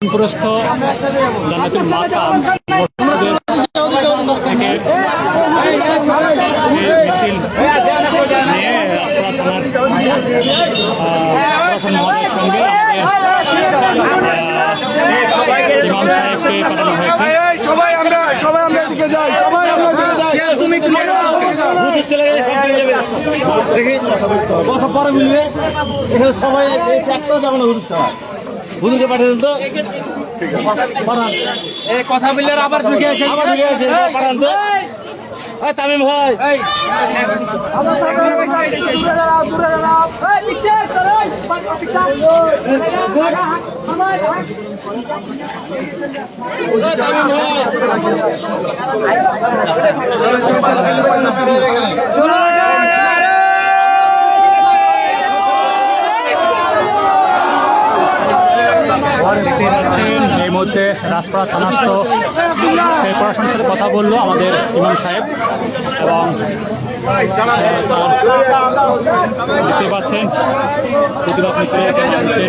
পুরস্থ জান্নাতুল মাকাম মসজিদের থেকে মিছিল নিয়ে রাজপাড়া থানার প্রশাসন মহোদয়ের সঙ্গে ইমাম সাহেবকে পাঠানো হয়েছে। কথা পরে মিলবে, এখানে সবাই একটাও যাবে না। হুজুরকে পাঠিয়ে তো কথা বললে আবার ঢুকে আছে পাঠান তো। তামিম ভাই দেখতে পাচ্ছেন এই মুহূর্তে রাজপাড়া থানাস্থ সেই প্রশাসনের সাথে কথা বললো আমাদের ইমাম সাহেব এবং দেখতে পাচ্ছেন প্রতিবাদ মিছিলে মানুষের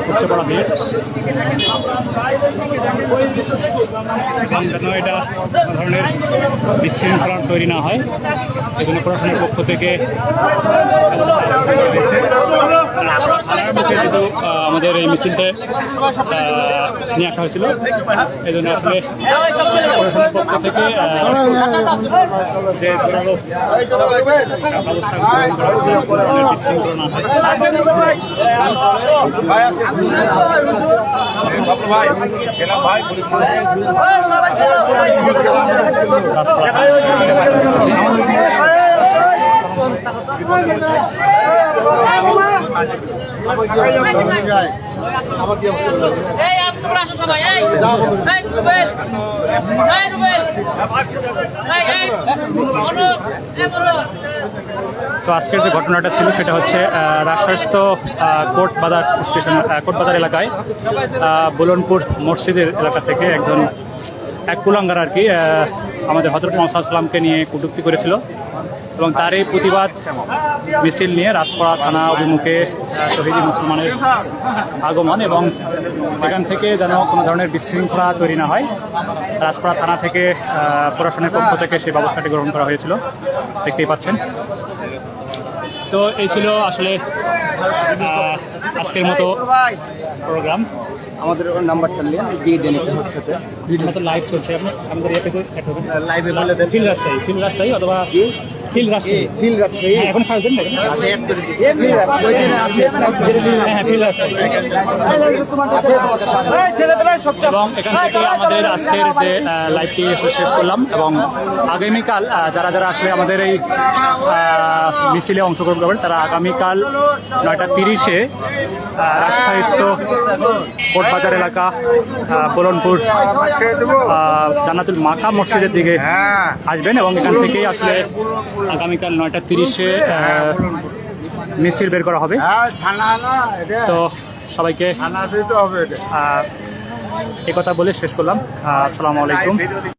উচ্চ পড়া ভিড় যেন এটা কোনো ধরনের বিশৃঙ্খলা তৈরি না হয় এজন্য প্রশাসনের পক্ষ থেকে থানার মুখে যেহেতু আমাদের এই মিছিলটা নিয়ে আসা হয়েছিল এই জন্য আসলে প্রশাসনের পক্ষ থেকে যে জোরালো ব্যবস্থা গ্রহণ করা হয়েছে কোনো ধরনের বিশৃঙ্খলা না হয়। তো আজকের যে ঘটনাটা ছিল সেটা হচ্ছে রাজশাহীস্থ কোটবাজার স্টেশন কোটবাজার এলাকায় বুলনপুর মসজিদের এলাকা থেকে এক কুলাঙ্গার আর কি আমাদের হযরত মুহাম্মদ সাল্লাল্লাহু আলাইহি ওয়াসাল্লামকে নিয়ে কটূক্তি করেছিল এবং তারই প্রতিবাদ মিছিল নিয়ে রাজপাড়া থানা অভিমুখে শহীদি মুসলমানের আগমন এবং এখান থেকে যেন কোনো ধরনের বিশৃঙ্খলা তৈরি না হয় রাজপাড়া থানা থেকে প্রশাসনের পক্ষ থেকে সেই ব্যবস্থাটি গ্রহণ করা হয়েছিল দেখতেই পাচ্ছেন। তো এই ছিল আসলে আজকের মতো প্রোগ্রাম। আমাদের নাম্বারটা নিয়ে দিয়ে দেন হচ্ছে লাইভ চলছে আমাদের লাইভে বলে দেন ফিল রাজশাহী অথবা ফিল রাজশাহী এখন সার্চ দেন এবং এখান থেকে আমাদের আজকের যে লাইভটি শেষ করলাম এবং আগামীকাল যারা যারা আসলে আমাদের এই মিছিলে অংশগ্রহণ করবেন তারা আগামীকাল 9:30-এ রাজশাহীস্থ কোটবাজার এলাকা বুলনপুর জান্নাতুল মাকাম মসজিদের দিকে আসবেন এবং এখান থেকেই আসলে আগামীকাল 9:30-এ মিছিল বের করা হবে। তো সবাইকে এই কথা বলে শেষ করলাম। আসসালামু আলাইকুম।